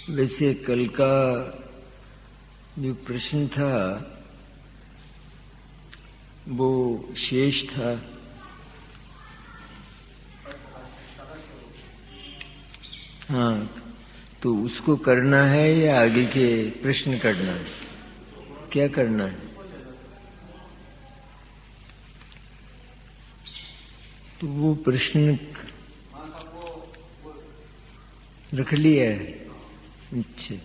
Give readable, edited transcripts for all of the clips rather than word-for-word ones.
वैसे कल का जो प्रश्न था वो शेष था। हाँ, तो उसको करना है या आगे के प्रश्न करना है? क्या करना है? तो वो प्रश्न रख लिया है। अच्छा,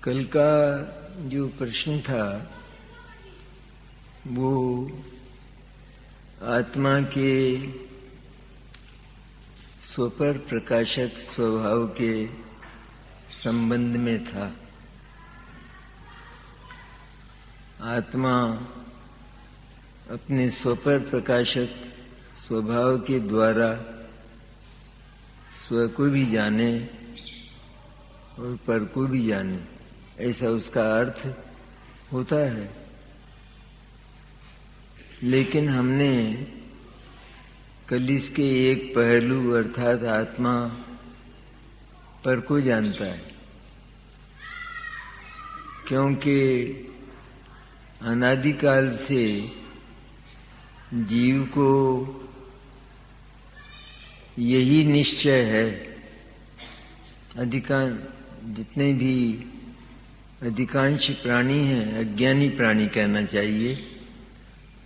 कल का जो प्रश्न था वो आत्मा के स्वपर प्रकाशक स्वभाव के संबंध में था। आत्मा अपने स्वपर प्रकाशक स्वभाव के द्वारा स्व को भी जाने और पर को भी जाने, ऐसा उसका अर्थ होता है। लेकिन हमने कल इसके एक पहलू अर्थात आत्मा पर को जानता है, क्योंकि अनादिकाल से जीव को यही निश्चय है। जितने भी अधिकांश प्राणी हैं, अज्ञानी प्राणी कहना चाहिए,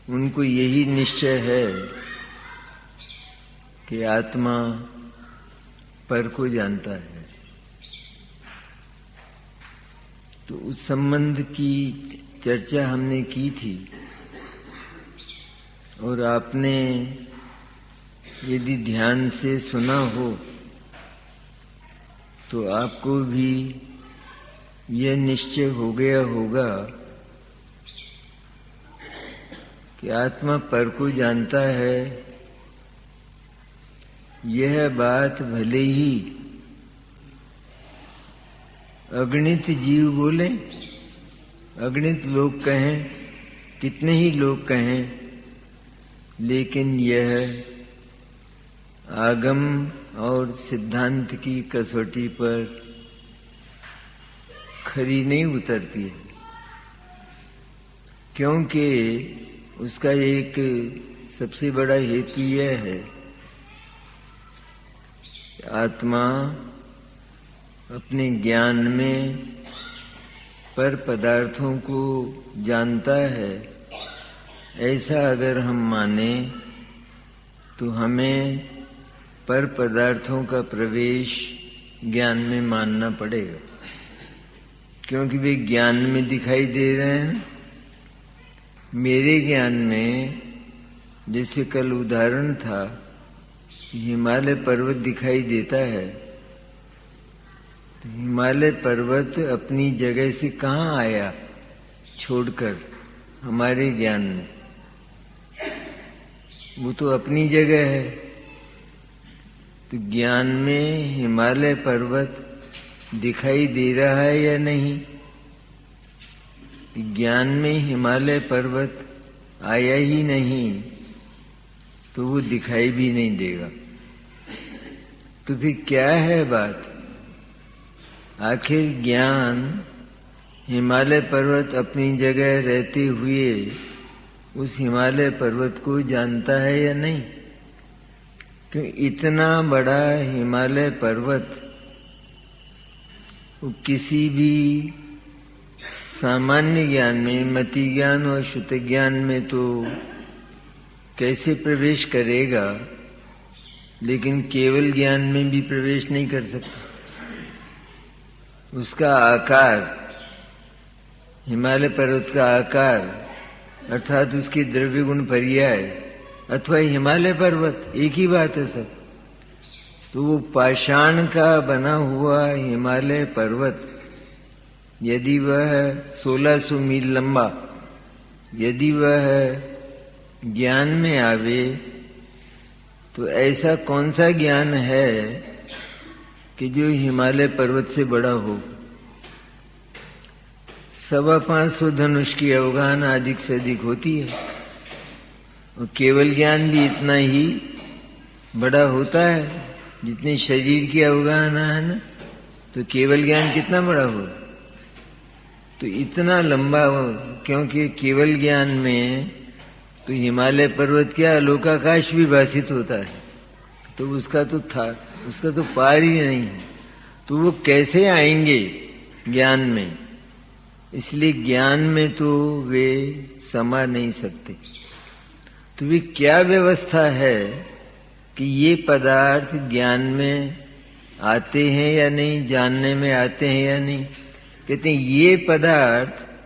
उनको यही निश्चय है कि आत्मा पर को जानता है। तो उस संबंध की चर्चा हमने की थी और आपने यदि ध्यान से सुना हो तो आपको भी यह निश्चय हो गया होगा कि आत्मा पर को जानता है। यह बात भले ही अगणित जीव बोले, अगणित लोग कहें, कितने ही लोग कहें, लेकिन यह आगम और सिद्धांत की कसौटी पर खरी नहीं उतरती है, क्योंकि उसका एक सबसे बड़ा हेतु यह है, आत्मा अपने ज्ञान में पर पदार्थों को जानता है। ऐसा अगर हम माने तो हमें पर पदार्थों का प्रवेश ज्ञान में मानना पड़ेगा, क्योंकि वे ज्ञान में दिखाई दे रहे हैं। मेरे ज्ञान में जैसे कल उदाहरण था, हिमालय पर्वत दिखाई देता है, तो हिमालय पर्वत अपनी जगह से कहाँ आया छोड़कर हमारे ज्ञान में? वो तो अपनी जगह है। तो ज्ञान में हिमालय पर्वत दिखाई दे रहा है या नहीं? ज्ञान में हिमालय पर्वत आया ही नहीं तो वो दिखाई भी नहीं देगा। तो फिर क्या है बात? आखिर ज्ञान हिमालय पर्वत अपनी जगह रहते हुए उस हिमालय पर्वत को जानता है या नहीं? कि इतना बड़ा हिमालय पर्वत किसी भी सामान्य ज्ञान में, मति ज्ञान और शुद्ध ज्ञान में तो कैसे प्रवेश करेगा, लेकिन केवल ज्ञान में भी प्रवेश नहीं कर सकता। उसका आकार, हिमालय पर्वत का आकार अर्थात उसके द्रव्य गुण पर्याय अथवा हिमालय पर्वत एक ही बात है सब। तो वो पाषाण का बना हुआ हिमालय पर्वत यदि वह 1600 मील लंबा, यदि वह ज्ञान में आवे, तो ऐसा कौन सा ज्ञान है कि जो हिमालय पर्वत से बड़ा हो? 525 धनुष की अवगाहन अधिक से अधिक होती है, और केवल ज्ञान भी इतना ही बड़ा होता है जितने शरीर की अवगाहना है ना, तो केवल ज्ञान कितना बड़ा हो, तो इतना लंबा हो, क्योंकि केवल ज्ञान में तो हिमालय पर्वत क्या आलोकाकाश भी भाषित होता है, तो उसका तो पार ही नहीं है, तो वो कैसे आएंगे ज्ञान में। इसलिए ज्ञान में तो वे समा नहीं सकते। तो वे क्या व्यवस्था है कि ये पदार्थ ज्ञान में आते हैं या नहीं, जानने में आते हैं या नहीं। कहते हैं ये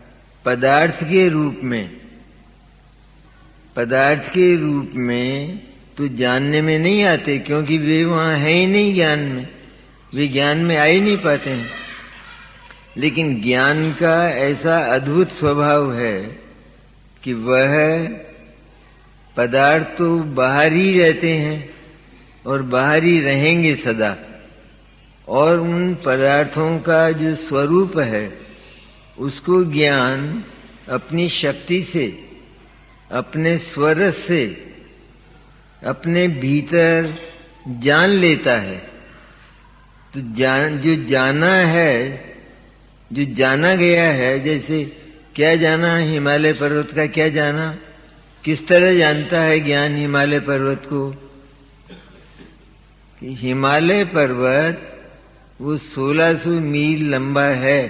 पदार्थ के रूप में तो जानने में नहीं आते, क्योंकि वे वहां है ही नहीं ज्ञान में, वे ज्ञान में आ ही नहीं पाते हैं। लेकिन ज्ञान का ऐसा अद्भुत स्वभाव है कि वह पदार्थ तो बाहर ही रहते हैं और बाहर ही रहेंगे सदा, और उन पदार्थों का जो स्वरूप है उसको ज्ञान अपनी शक्ति से, अपने स्वरस से, अपने भीतर जान लेता है। तो जो जाना गया है, जैसे क्या जाना, हिमालय पर्वत का क्या जाना, किस तरह जानता है ज्ञान हिमालय पर्वत को, कि हिमालय पर्वत वो 1600 मील लंबा है,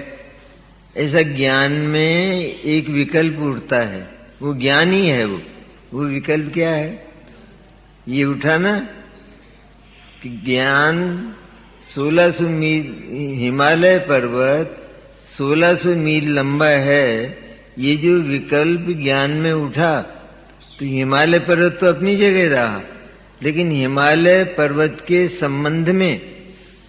ऐसा ज्ञान में एक विकल्प उठता है। वो ज्ञान ही है, वो विकल्प क्या है, ये उठा ना कि ज्ञान 1600 मील, हिमालय पर्वत 1600 मील लंबा है, ये जो विकल्प ज्ञान में उठा, तो हिमालय पर्वत तो अपनी जगह रहा, लेकिन हिमालय पर्वत के संबंध में,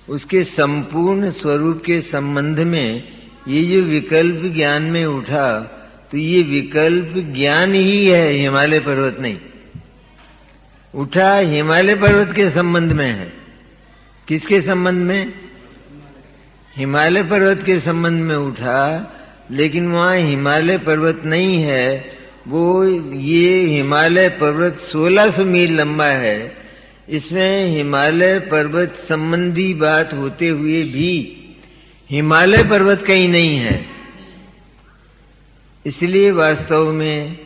उसके संपूर्ण स्वरूप के संबंध में ये जो विकल्प ज्ञान में उठा, तो ये विकल्प ज्ञान ही है, हिमालय पर्वत नहीं। उठा हिमालय पर्वत के संबंध में है। किसके संबंध में? हिमालय पर्वत के संबंध में उठा, लेकिन वहां हिमालय पर्वत नहीं है। वो ये हिमालय पर्वत 1600 मील लंबा है, इसमें हिमालय पर्वत संबंधी बात होते हुए भी हिमालय पर्वत कहीं नहीं है। इसलिए वास्तव में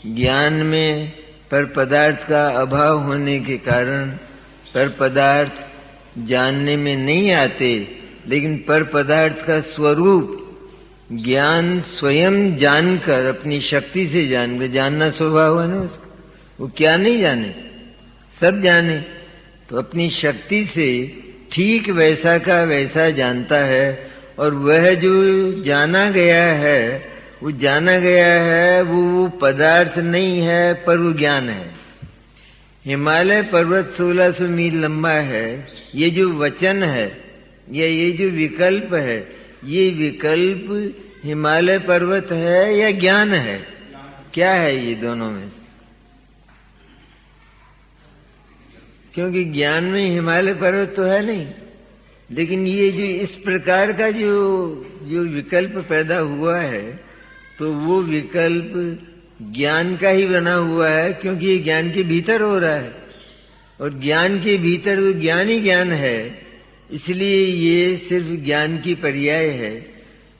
ज्ञान में पर पदार्थ का अभाव होने के कारण पर पदार्थ जानने में नहीं आते, लेकिन पर पदार्थ का स्वरूप ज्ञान स्वयं जानकर, अपनी शक्ति से जानना स्वभाव है ना उसका, वो क्या नहीं जाने, सब जाने, तो अपनी शक्ति से ठीक वैसा का वैसा जानता है। और वह जो जाना गया है, वो जाना गया है, वो पदार्थ नहीं है, पर वो ज्ञान है। हिमालय पर्वत 1600 मील लंबा है, ये जो वचन है या ये जो विकल्प है, ये विकल्प हिमालय पर्वत है या ज्ञान है? क्या है ये दोनों में से? क्योंकि ज्ञान में हिमालय पर्वत तो है नहीं, लेकिन ये जो इस प्रकार का जो विकल्प पैदा हुआ है, तो वो विकल्प ज्ञान का ही बना हुआ है, क्योंकि ये ज्ञान के भीतर हो रहा है, और ज्ञान के भीतर वो ज्ञान ही ज्ञान है। इसलिए ये सिर्फ ज्ञान की पर्याय है,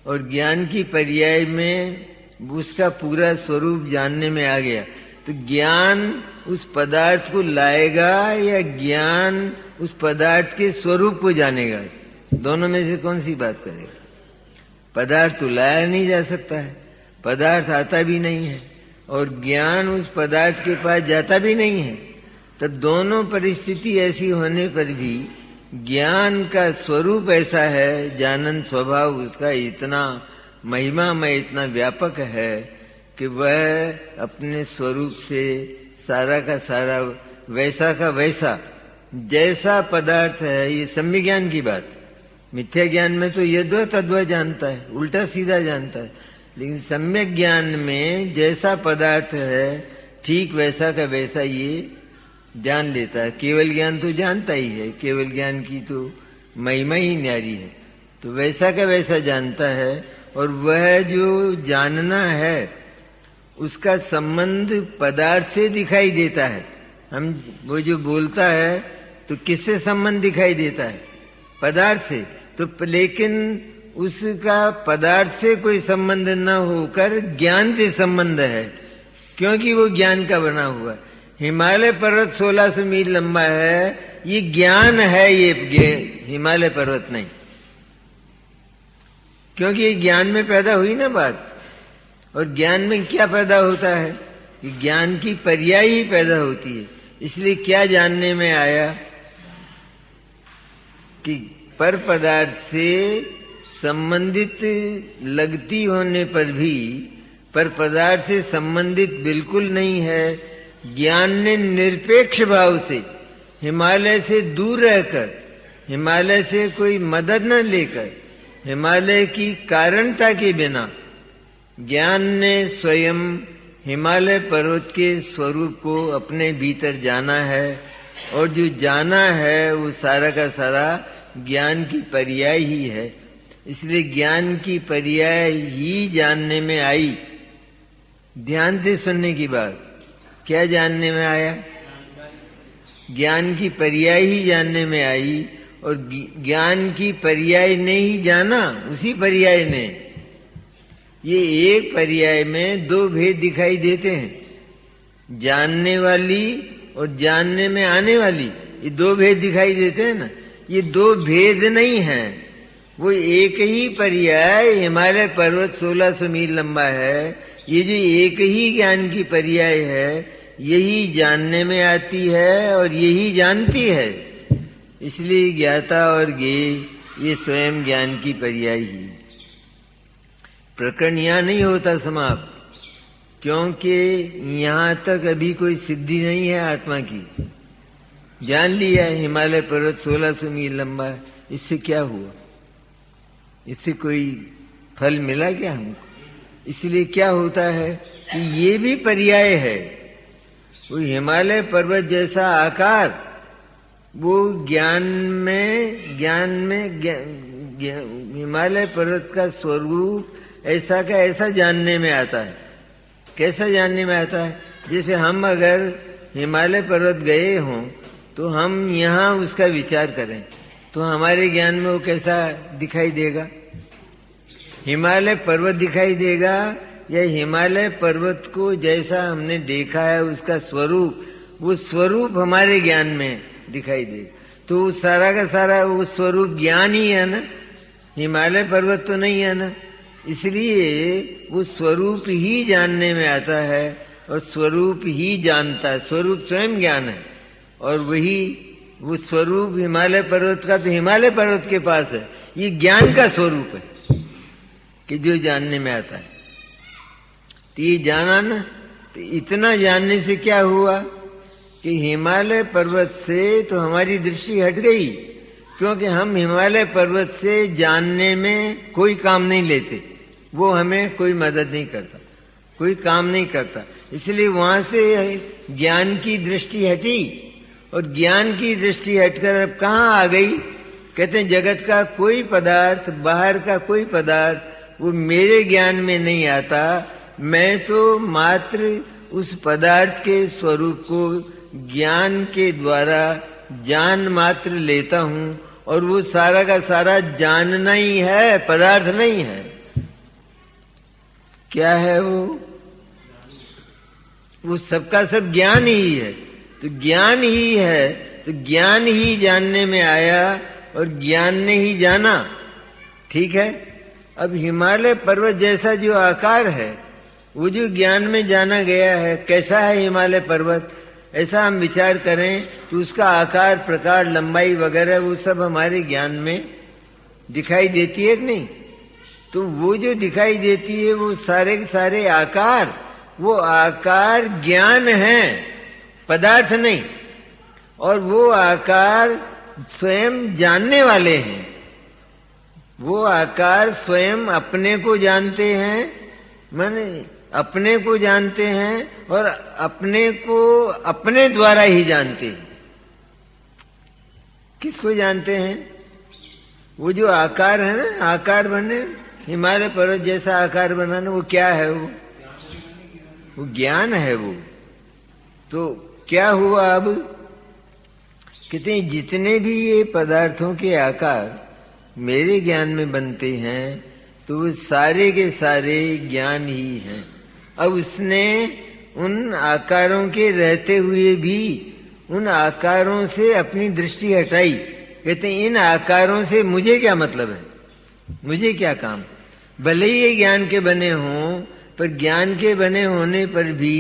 और ज्ञान की पर्याय में उसका पूरा स्वरूप जानने में आ गया। तो ज्ञान उस पदार्थ को लाएगा या ज्ञान उस पदार्थ के स्वरूप को जानेगा? दोनों में से कौन सी बात करेगा? पदार्थ तो लाया नहीं जा सकता है, पदार्थ आता भी नहीं है, और ज्ञान उस पदार्थ के पास जाता भी नहीं है। तब दोनों परिस्थिति ऐसी होने पर भी ज्ञान का स्वरूप ऐसा है, जानन स्वभाव उसका इतना महिमामय, इतना व्यापक है कि वह अपने स्वरूप से सारा का सारा, वैसा का वैसा, जैसा पदार्थ है। ये सम्य ज्ञान की बात। मिथ्या ज्ञान में तो यद्व तद्व जानता है, उल्टा सीधा जानता है, लेकिन सम्यक ज्ञान में जैसा पदार्थ है ठीक वैसा का वैसा ये जान लेता है। केवल ज्ञान तो जानता ही है, केवल ज्ञान की तो महिमा ही न्यारी है, तो वैसा का वैसा जानता है। और वह जो जानना है उसका संबंध पदार्थ से दिखाई देता है। हम वो जो बोलता है तो किससे संबंध दिखाई देता है? पदार्थ से। तो लेकिन उसका पदार्थ से कोई संबंध न होकर ज्ञान से संबंध है, क्योंकि वो ज्ञान का बना हुआ है। हिमालय पर्वत 1600 मील लंबा है, ये ज्ञान है, ये हिमालय पर्वत नहीं, क्योंकि ये ज्ञान में पैदा हुई ना बात। और ज्ञान में क्या पैदा होता है? कि ज्ञान की पर्याय ही पैदा होती है। इसलिए क्या जानने में आया कि पर पदार्थ से संबंधित लगती होने पर भी पर पदार्थ से संबंधित बिल्कुल नहीं है। ज्ञान ने निरपेक्ष भाव से हिमालय से दूर रहकर, हिमालय से कोई मदद न लेकर, हिमालय की कारणता के बिना ज्ञान ने स्वयं हिमालय पर्वत के स्वरूप को अपने भीतर जाना है। और जो जाना है वो सारा का सारा ज्ञान की पर्याय ही है। इसलिए ज्ञान की पर्याय ही जानने में आई। ध्यान से सुनने की बात, क्या जानने में आया? ज्ञान की पर्याय ही जानने में आई। और ज्ञान की पर्याय ने ही जाना, उसी पर्याय ने। ये एक पर्याय में दो भेद दिखाई देते हैं, जानने वाली और जानने में आने वाली, ये दो भेद दिखाई देते हैं ना। ये दो भेद नहीं है, वो एक ही पर्याय। हिमालय पर्वत 1600 मील लंबा है, ये जो एक ही ज्ञान की पर्याय है, यही जानने में आती है और यही जानती है। इसलिए ज्ञाता और ज्ञेय ये स्वयं ज्ञान की पर्याय ही। प्रकरण यहां नहीं होता समाप्त, क्योंकि यहां तक अभी कोई सिद्धि नहीं है आत्मा की। जान लिया हिमालय पर्वत 1600 मील लंबा है, इससे क्या हुआ? इससे कोई फल मिला क्या हमको? इसलिए क्या होता है कि ये भी पर्याय है। वो हिमालय पर्वत जैसा आकार, वो ज्ञान में हिमालय पर्वत का स्वरूप ऐसा का ऐसा जानने में आता है। कैसा जानने में आता है? जैसे हम अगर हिमालय पर्वत गए हों तो हम यहाँ उसका विचार करें तो हमारे ज्ञान में वो कैसा दिखाई देगा? हिमालय पर्वत दिखाई देगा या हिमालय पर्वत को जैसा हमने देखा है उसका स्वरूप, वो स्वरूप हमारे ज्ञान में दिखाई देगा। तो सारा का सारा वो स्वरूप ज्ञान ही है ना, हिमालय पर्वत तो नहीं है ना। इसलिए वो स्वरूप ही जानने में आता है और स्वरूप ही जानता है। स्वरूप स्वयं ज्ञान है और वही वो स्वरूप हिमालय पर्वत का तो हिमालय पर्वत के पास है। ये ज्ञान का स्वरूप है कि जो जानने में आता है। तो ये जाना ना, तो इतना जानने से क्या हुआ कि हिमालय पर्वत से तो हमारी दृष्टि हट गई, क्योंकि हम हिमालय पर्वत से जानने में कोई काम नहीं लेते। वो हमें कोई मदद नहीं करता, कोई काम नहीं करता। इसलिए वहां से ज्ञान की दृष्टि हटी और ज्ञान की दृष्टि हटकर अब कहाँ आ गई? कहते हैं जगत का कोई पदार्थ, बाहर का कोई पदार्थ वो मेरे ज्ञान में नहीं आता। मैं तो मात्र उस पदार्थ के स्वरूप को ज्ञान के द्वारा जान मात्र लेता हूं और वो सारा का सारा जानना ही है, पदार्थ नहीं है। क्या है वो सबका सब ज्ञान ही है। तो ज्ञान ही है, तो ज्ञान ही जानने में आया और ज्ञान ने ही जाना। ठीक है। अब हिमालय पर्वत जैसा जो आकार है वो जो ज्ञान में जाना गया है, कैसा है हिमालय पर्वत, ऐसा हम विचार करें तो उसका आकार, प्रकार, लंबाई वगैरह वो सब हमारे ज्ञान में दिखाई देती है कि नहीं? तो वो जो दिखाई देती है वो सारे के सारे आकार, वो आकार ज्ञान है, पदार्थ नहीं। और वो आकार स्वयं जानने वाले हैं। वो आकार स्वयं अपने को जानते हैं, माने अपने को जानते हैं और अपने को अपने द्वारा ही जानते हैं। किसको जानते हैं? वो जो आकार है ना, आकार बने, हिमालय पर्वत जैसा आकार बनाना, वो क्या है? वो वो ज्ञान है वो। तो क्या हुआ अब? कहते हैं जितने भी ये पदार्थों के आकार मेरे ज्ञान में बनते हैं तो वो सारे के सारे ज्ञान ही हैं। अब उसने उन आकारों के रहते हुए भी उन आकारों से अपनी दृष्टि हटाई। कहते हैं इन आकारों से मुझे क्या मतलब है, मुझे क्या काम। भले ही ये ज्ञान के बने हों, पर ज्ञान के बने होने पर भी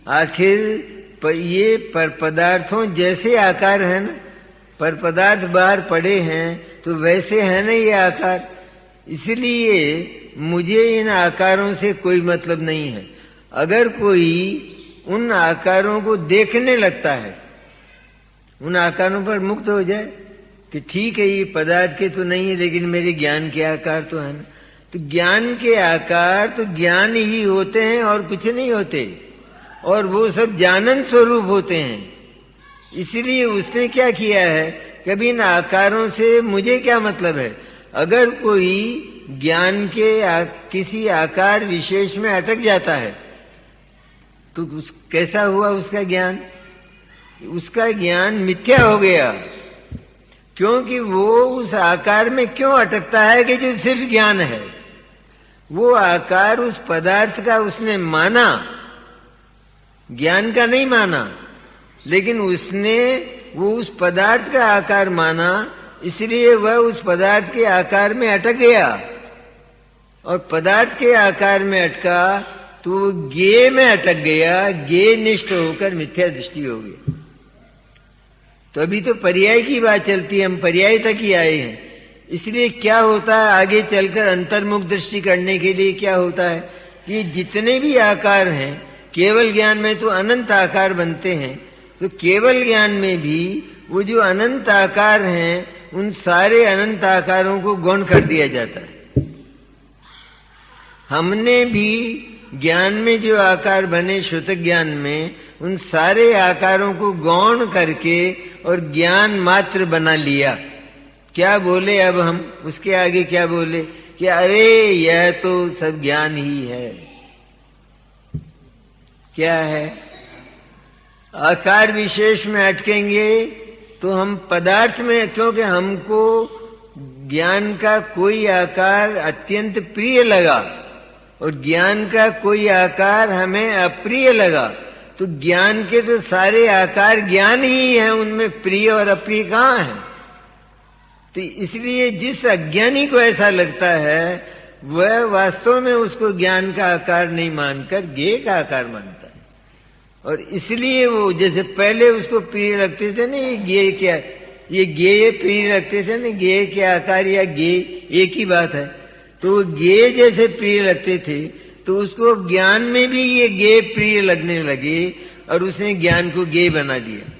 आखिर ये पर पदार्थों जैसे आकार है ना, पर पदार्थ बाहर पड़े हैं तो वैसे है ना ये आकार। इसलिए मुझे इन आकारों से कोई मतलब नहीं है। अगर कोई उन आकारों को देखने लगता है, उन आकारों पर मुक्त हो जाए कि ठीक है ये पदार्थ के तो नहीं है लेकिन मेरे ज्ञान के आकार तो है ना, तो ज्ञान के आकार तो ज्ञान ही होते हैं और कुछ नहीं होते, और वो सब जानंद स्वरूप होते हैं। इसलिए उसने क्या किया है, कभी इन आकारों से मुझे क्या मतलब है। अगर कोई ज्ञान के किसी आकार विशेष में अटक जाता है तो कैसा हुआ उसका ज्ञान? उसका ज्ञान मिथ्या हो गया। क्योंकि वो उस आकार में क्यों अटकता है कि जो सिर्फ ज्ञान है। वो आकार उस पदार्थ का उसने माना, ज्ञान का नहीं माना, लेकिन उसने वो उस पदार्थ का आकार माना, इसलिए वह उस पदार्थ के आकार में अटक गया। और पदार्थ के आकार में अटका तो ज्ञेय में अटक गया, ज्ञेय निष्ठ होकर मिथ्या दृष्टि हो गई। तो अभी तो पर्याय की बात चलती है, हम पर्याय तक ही आए हैं। इसलिए क्या होता है आगे चलकर अंतर्मुख दृष्टि करने के लिए क्या होता है कि जितने भी आकार हैं, केवल ज्ञान में तो अनंत आकार बनते हैं, तो केवल ज्ञान में भी वो जो अनंत आकार हैं उन सारे अनंत आकारों को गौण कर दिया जाता है। हमने भी ज्ञान में जो आकार बने श्रुत ज्ञान में, उन सारे आकारों को गौण करके और ज्ञान मात्र बना लिया। क्या बोले अब हम उसके आगे, क्या बोले कि अरे यह तो सब ज्ञान ही है। क्या है? आकार विशेष में अटकेंगे तो हम पदार्थ में, क्योंकि हमको ज्ञान का कोई आकार अत्यंत प्रिय लगा और ज्ञान का कोई आकार हमें अप्रिय लगा, तो ज्ञान के तो सारे आकार ज्ञान ही हैं, उनमें प्रिय और अप्रिय कहाँ है। तो इसलिए जिस अज्ञानी को ऐसा लगता है वह वास्तव में उसको ज्ञान का आकार नहीं मानकर ज्ञेय का आकार मानता है। और इसलिए वो जैसे पहले उसको प्रिय लगते थे ना, ये ज्ञेय क्या, ये ज्ञेय प्रिय लगते थे ना, ज्ञेय के आकार या ज्ञेय एक ही बात है। तो ज्ञेय जैसे प्रिय लगते थे तो उसको ज्ञान में भी ये ज्ञेय प्रिय लगने लगे और उसने ज्ञान को ज्ञेय बना दिया।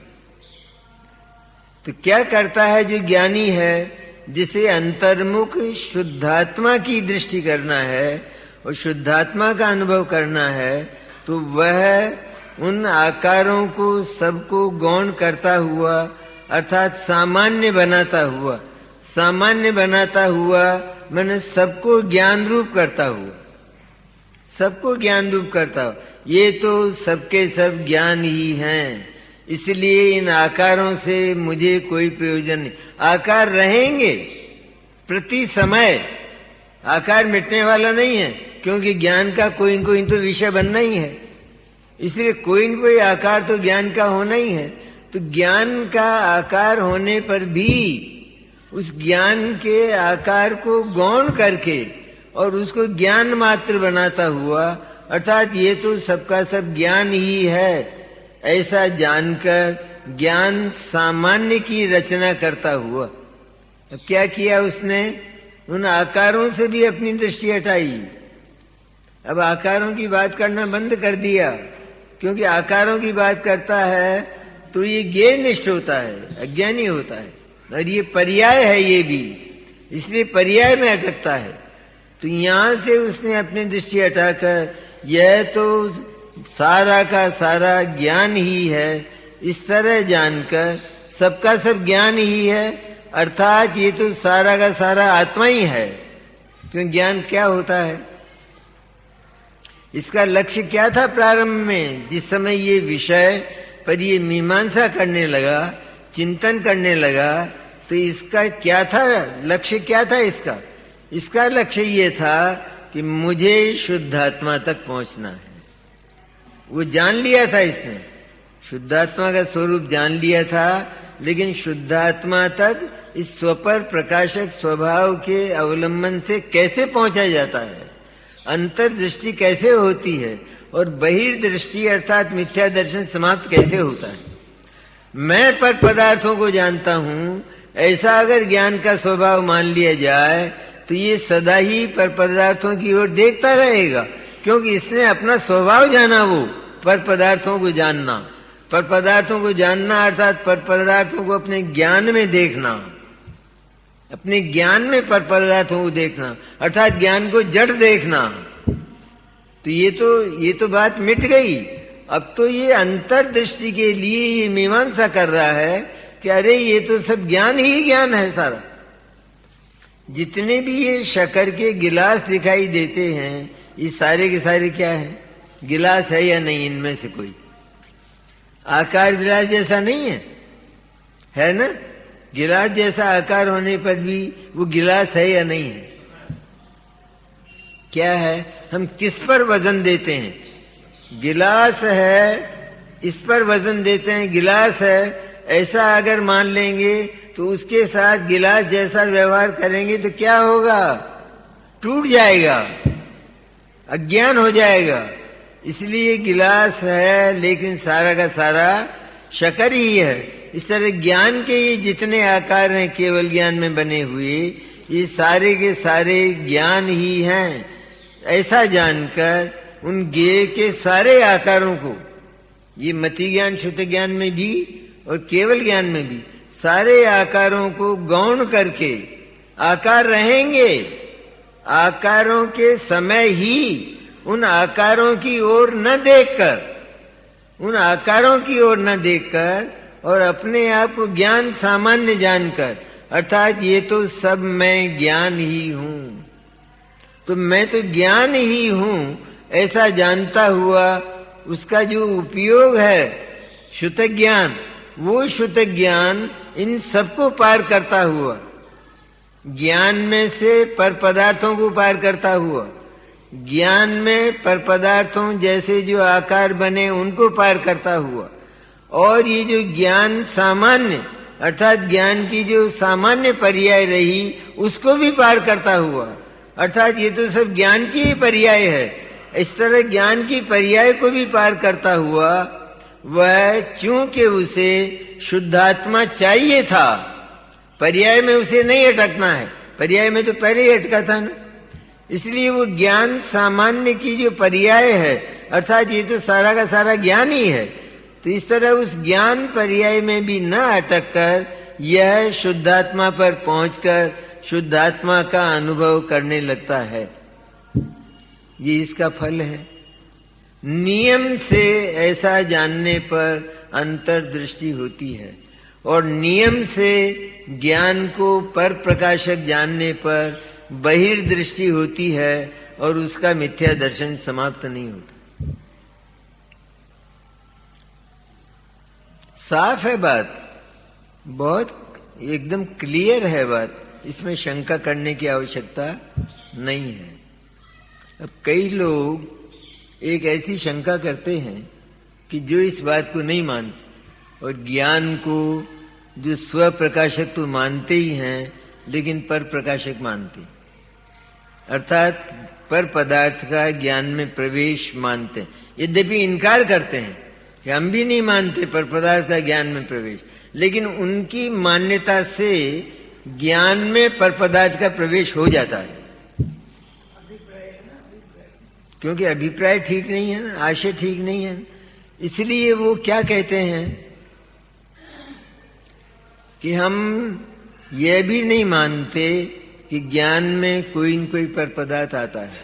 तो क्या करता है जो ज्ञानी है, जिसे अंतर्मुख शुद्धात्मा की दृष्टि करना है और शुद्धात्मा का अनुभव करना है, तो वह उन आकारों को सबको गौण करता हुआ अर्थात सामान्य बनाता हुआ, सामान्य बनाता हुआ मैंने सबको ज्ञान रूप करता हुआ, सबको ज्ञान रूप करता हुआ, ये तो सबके सब ज्ञान ही हैं, इसलिए इन आकारों से मुझे कोई प्रयोजन नहीं। आकार रहेंगे प्रति समय, आकार मिटने वाला नहीं है, क्योंकि ज्ञान का कोई न कोई तो विषय बनना ही है, इसलिए कोई न कोई आकार तो ज्ञान का होना ही है। तो ज्ञान का आकार होने पर भी उस ज्ञान के आकार को गौण करके और उसको ज्ञान मात्र बनाता हुआ, अर्थात ये तो सबका सब ज्ञान ही है ऐसा जानकर ज्ञान सामान्य की रचना करता हुआ, अब क्या किया उसने, उन आकारों से भी अपनी दृष्टि हटाई। अब आकारों की बात करना बंद कर दिया, क्योंकि आकारों की बात करता है तो ये ज्ञेय निष्ठ होता है, अज्ञानी होता है, और ये पर्याय है ये भी, इसलिए पर्याय में अटकता है। तो यहां से उसने अपनी दृष्टि हटाकर यह तो सारा का सारा ज्ञान ही है, इस तरह जानकर सबका सब ज्ञान ही है, अर्थात ये तो सारा का सारा आत्मा ही है। क्यों ज्ञान क्या होता है, इसका लक्ष्य क्या था प्रारंभ में? जिस समय ये विषय पर ये मीमांसा करने लगा, चिंतन करने लगा, तो इसका क्या था लक्ष्य? क्या था इसका? इसका लक्ष्य ये था कि मुझे शुद्धात्मा तक पहुंचना है। वो जान लिया था इसने, शुद्धात्मा का स्वरूप जान लिया था, लेकिन शुद्धात्मा तक इस स्वपर प्रकाशक स्वभाव के अवलंबन से कैसे पहुंचा जाता है, अंतर्दृष्टि कैसे होती है और बहिर्दृष्टि अर्थात मिथ्या दर्शन समाप्त कैसे होता है। मैं पर पदार्थों को जानता हूं, ऐसा अगर ज्ञान का स्वभाव मान लिया जाए तो ये सदा ही पर पदार्थों की ओर देखता रहेगा, क्योंकि इसने अपना स्वभाव जाना। वो पर पदार्थों को जानना, पर पदार्थों को जानना अर्थात पर पदार्थों को अपने ज्ञान में देखना, अपने ज्ञान में पर पदार्थों को देखना अर्थात ज्ञान को जड़ देखना। तो ये तो बात मिट गई। अब तो ये अंतर्दृष्टि के लिए ये मीमांसा कर रहा है कि अरे ये तो सब ज्ञान ही ज्ञान है सारा। जितने भी ये शक्कर के गिलास दिखाई देते हैं, ये सारे के सारे क्या है? गिलास है या नहीं? इनमें से कोई आकार गिलास जैसा नहीं है ना? गिलास जैसा आकार होने पर भी वो गिलास है या नहीं है? क्या है? हम किस पर वजन देते हैं? गिलास है, इस पर वजन देते हैं। गिलास है ऐसा अगर मान लेंगे तो उसके साथ गिलास जैसा व्यवहार करेंगे तो क्या होगा? टूट जाएगा, अज्ञान हो जाएगा। इसलिए गिलास है लेकिन सारा का सारा शक्कर ही है। इस तरह ज्ञान के ये जितने आकार हैं केवल ज्ञान में बने हुए, ये सारे के सारे ज्ञान ही हैं। ऐसा जानकर उन ज्ञेय के सारे आकारों को, ये मति ज्ञान शुद्ध ज्ञान में भी और केवल ज्ञान में भी सारे आकारों को गौण करके, आकार रहेंगे, आकारों के समय ही उन आकारों की ओर न देखकर, उन आकारों की ओर न देखकर और अपने आप को ज्ञान सामान्य जानकर, अर्थात ये तो सब मैं ज्ञान ही हूं, तो मैं तो ज्ञान ही हूं ऐसा जानता हुआ उसका जो उपयोग है शुद्ध ज्ञान, वो शुद्ध ज्ञान इन सबको पार करता हुआ, ज्ञान में से पर पदार्थों को पार करता हुआ, ज्ञान में पर पदार्थों जैसे जो आकार बने उनको पार करता हुआ, और ये जो ज्ञान सामान्य अर्थात ज्ञान की जो सामान्य पर्याय रही उसको भी पार करता हुआ, अर्थात ये तो सब ज्ञान की ही पर्याय है। इस तरह ज्ञान की पर्याय को भी पार करता हुआ वह, चूंकि उसे शुद्धात्मा चाहिए था, पर्याय में उसे नहीं अटकना है, पर्याय में तो पहले ही अटका था ना, इसलिए वो ज्ञान सामान्य की जो पर्याय है अर्थात ये तो सारा का सारा ज्ञान ही है, तो इस तरह उस ज्ञान पर्याय में भी न अटक कर यह शुद्धात्मा पर पहुंचकर शुद्धात्मा का अनुभव करने लगता है। ये इसका फल है। नियम से ऐसा जानने पर अंतर्दृष्टि होती है और नियम से ज्ञान को पर प्रकाशक जानने पर बहिर्दृष्टि होती है और उसका मिथ्या दर्शन समाप्त नहीं होता। साफ है बात, बहुत एकदम क्लियर है बात, इसमें शंका करने की आवश्यकता नहीं है। अब कई लोग एक ऐसी शंका करते हैं कि जो इस बात को नहीं मानते और ज्ञान को जो स्व प्रकाशक तो मानते ही हैं लेकिन पर प्रकाशक मानते, अर्थात पर पदार्थ का ज्ञान में प्रवेश मानते हैं। यद्यपि इनकार करते हैं कि हम भी नहीं मानते पर पदार्थ का ज्ञान में प्रवेश, लेकिन उनकी मान्यता से ज्ञान में पर पदार्थ का प्रवेश हो जाता है, क्योंकि अभिप्राय ठीक नहीं है ना, आशय ठीक नहीं है, इसलिए वो क्या कहते हैं कि हम ये भी नहीं मानते कि ज्ञान में कोई न कोई पर पदार्थ आता है।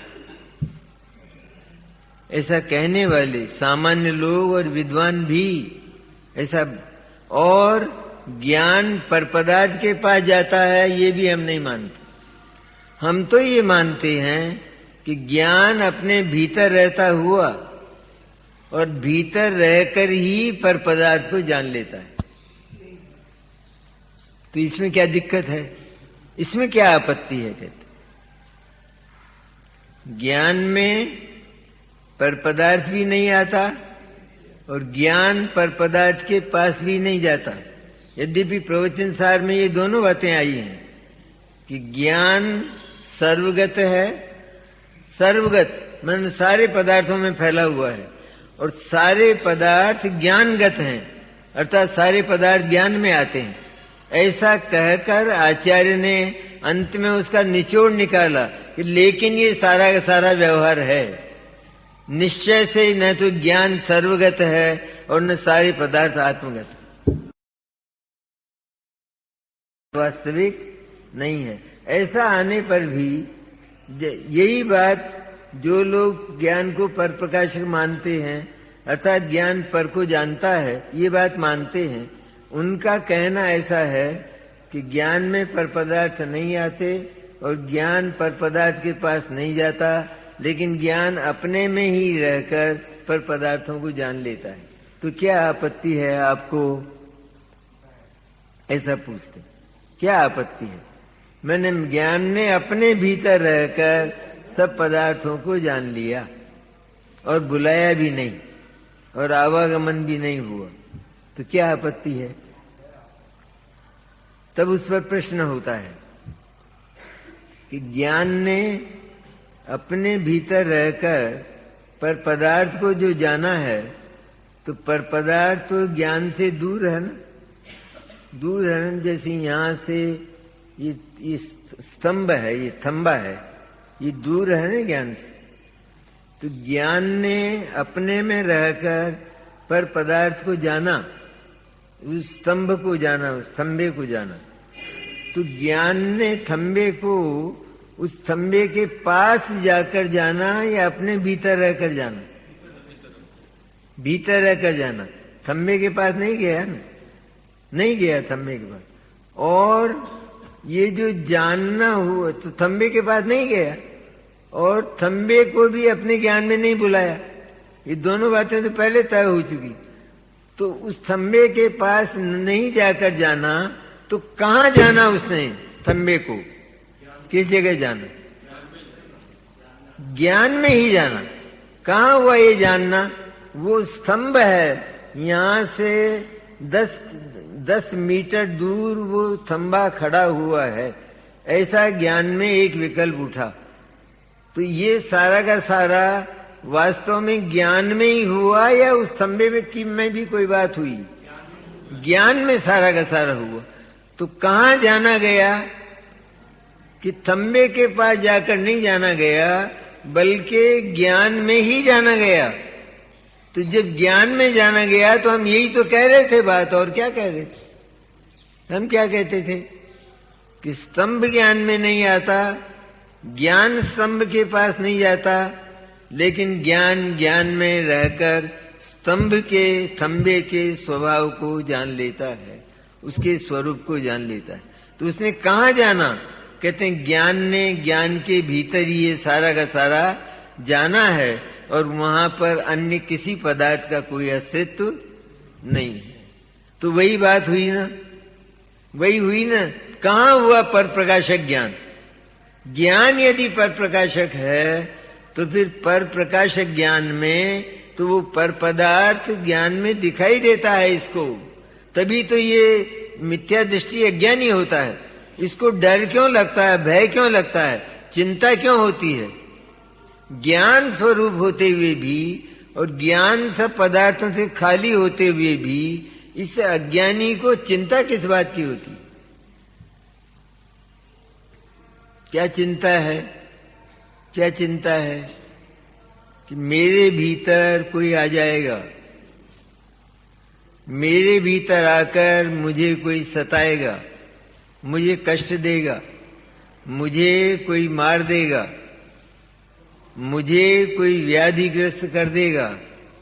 ऐसा कहने वाले सामान्य लोग और विद्वान भी ऐसा, और ज्ञान पर पदार्थ के पास जाता है ये भी हम नहीं मानते। हम तो ये मानते हैं कि ज्ञान अपने भीतर रहता हुआ और भीतर रहकर ही पर पदार्थ को जान लेता है। तो इसमें क्या दिक्कत है, इसमें क्या आपत्ति है? कहते ज्ञान में पर पदार्थ भी नहीं आता और ज्ञान पर पदार्थ के पास भी नहीं जाता। यद्यपि प्रवचन सार में ये दोनों बातें आई हैं कि ज्ञान सर्वगत है, सर्वगत मन सारे पदार्थों में फैला हुआ है, और सारे पदार्थ ज्ञानगत हैं, अर्थात सारे पदार्थ ज्ञान में आते हैं। ऐसा कहकर आचार्य ने अंत में उसका निचोड़ निकाला कि लेकिन ये सारा का सारा व्यवहार है, निश्चय से न तो ज्ञान सर्वगत है और न सारे पदार्थ आत्मगत, वास्तविक नहीं है। ऐसा आने पर भी यही बात जो लोग ज्ञान को पर प्रकाशक मानते हैं, अर्थात ज्ञान पर को जानता है, ये बात मानते हैं, उनका कहना ऐसा है कि ज्ञान में पर पदार्थ नहीं आते और ज्ञान पर पदार्थ के पास नहीं जाता, लेकिन ज्ञान अपने में ही रहकर पर पदार्थों को जान लेता है। तो क्या आपत्ति है आपको? ऐसा पूछते, क्या आपत्ति है? मैंने ज्ञान ने अपने भीतर रहकर सब पदार्थों को जान लिया और बुलाया भी नहीं और आवागमन भी नहीं हुआ, तो क्या आपत्ति है? तब उस पर प्रश्न होता है कि ज्ञान ने अपने भीतर रहकर पर पदार्थ को जो जाना है, तो पर पदार्थ तो ज्ञान से दूर है ना, दूर है ना। जैसे यहां से ये स्तंभ है, ये थंबा है, ये दूर है ना ज्ञान से। तो ज्ञान ने अपने में रहकर पर पदार्थ को जाना, उस स्तंभ को जाना, उस थंबे को जाना। तो ज्ञान ने थंबे को उस थंबे के पास जाकर जाना या अपने भीतर रहकर जाना? भीतर रहकर जाना। थंबे के पास नहीं गया ना, नहीं गया थंबे के पास। और ये जो जानना हुआ तो थंबे के पास नहीं गया और थंबे को भी अपने ज्ञान में नहीं बुलाया। ये दोनों बातें तो पहले तय हो चुकी। तो उस थंबे के पास नहीं जाकर जाना, तो कहां जाना उसने थंबे को? किस जगह जाना? ज्ञान में ही जाना। कहां हुआ ये जानना? वो स्तंभ है, यहां से 10 मीटर दूर वो थंबा खड़ा हुआ है, ऐसा ज्ञान में एक विकल्प उठा। तो ये सारा का सारा वास्तव में ज्ञान में ही हुआ या उस थंबे में भी कोई बात हुई? ज्ञान में सारा का सारा हुआ। तो कहां जाना गया? कि थंबे के पास जाकर नहीं जाना गया, बल्कि ज्ञान में ही जाना गया। तो जब ज्ञान में जाना गया तो हम यही तो कह रहे थे बात, और क्या कह रहे थे? हम क्या कहते थे कि स्तंभ ज्ञान में नहीं आता, ज्ञान स्तंभ के पास नहीं जाता, लेकिन ज्ञान ज्ञान में रहकर स्तंभ के थंबे के स्वभाव को जान लेता है, उसके स्वरूप को जान लेता है। तो उसने कहां जाना? कहते हैं ज्ञान ने ज्ञान के भीतर ही ये सारा का सारा जाना है और वहां पर अन्य किसी पदार्थ का कोई अस्तित्व नहीं है। तो वही बात हुई ना, वही हुई ना। कहां हुआ पर प्रकाशक ज्ञान? ज्ञान यदि पर प्रकाशक है तो फिर पर प्रकाशक ज्ञान में तो वो पर पदार्थ ज्ञान में दिखाई देता है इसको, तभी तो ये मिथ्या दृष्टि अज्ञानी होता है। इसको डर क्यों लगता है, भय क्यों लगता है, चिंता क्यों होती है? ज्ञान स्वरूप होते हुए भी और ज्ञान सब पदार्थों से खाली होते हुए भी इस अज्ञानी को चिंता किस बात की होती? क्या चिंता है? क्या चिंता है कि मेरे भीतर कोई आ जाएगा, मेरे भीतर आकर मुझे कोई सताएगा, मुझे कष्ट देगा, मुझे कोई मार देगा, मुझे कोई व्याधिग्रस्त कर देगा,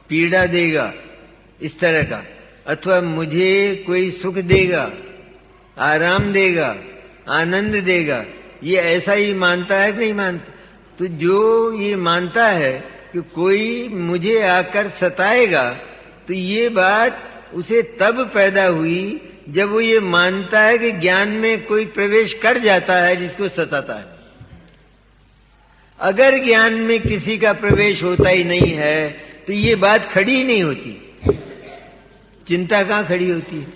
पीड़ा देगा, इस तरह का। अथवा मुझे कोई सुख देगा, आराम देगा, आनंद देगा, ये ऐसा ही मानता है कि नहीं मानता? तो जो ये मानता है कि कोई मुझे आकर सताएगा, तो ये बात उसे तब पैदा हुई जब वो ये मानता है कि ज्ञान में कोई प्रवेश कर जाता है जिसको सताता है। अगर ज्ञान में किसी का प्रवेश होता ही नहीं है तो ये बात खड़ी ही नहीं होती। चिंता कहां खड़ी होती है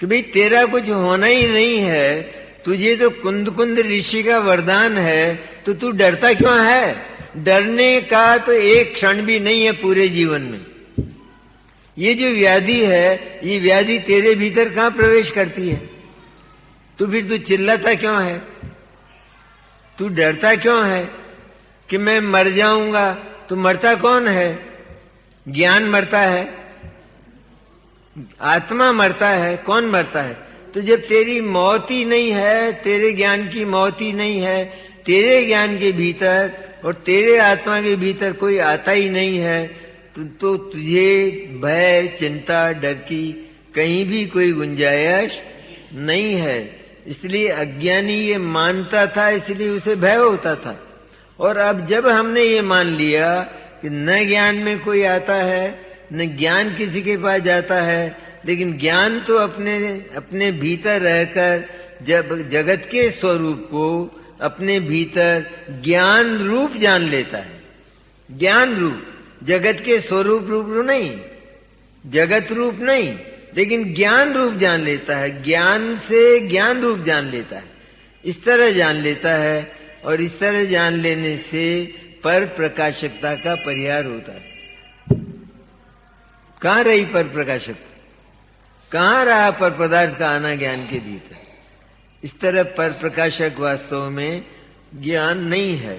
कि भाई तेरा कुछ होना ही नहीं है, तुझे तो कुंद कुंद ऋषि का वरदान है, तो तू डरता क्यों है? डरने का तो एक क्षण भी नहीं है पूरे जीवन में। ये जो व्याधि है, ये व्याधि तेरे भीतर कहां प्रवेश करती है? तो फिर तू चिल्लाता क्यों है? तू डरता क्यों है कि मैं मर जाऊंगा? तो मरता कौन है? ज्ञान मरता है, आत्मा मरता है, कौन मरता है? तो जब तेरी मौत ही नहीं है, तेरे ज्ञान की मौत ही नहीं है, तेरे ज्ञान के भीतर और तेरे आत्मा के भीतर कोई आता ही नहीं है, तो तुझे भय, चिंता, डर की कहीं भी कोई गुंजाइश नहीं है। इसलिए अज्ञानी ये मानता था, इसलिए उसे भय होता था। और अब जब हमने ये मान लिया कि न ज्ञान में कोई आता है, न ज्ञान किसी के पास जाता है, लेकिन ज्ञान तो अपने भीतर रहकर जब जगत के स्वरूप को अपने भीतर ज्ञान रूप जान लेता है। ज्ञान रूप, जगत के स्वरूप रूप नहीं, जगत रूप नहीं, लेकिन ज्ञान रूप जान लेता है। ज्ञान से ज्ञान रूप जान लेता है, इस तरह जान लेता है। और इस तरह जान लेने से पर प्रकाशकता का परिहार होता है। कहां रही पर प्रकाशकता? कहां रहा पर पदार्थ का आना ज्ञान के भीतर? इस तरह पर प्रकाशक वास्तव में ज्ञान नहीं है।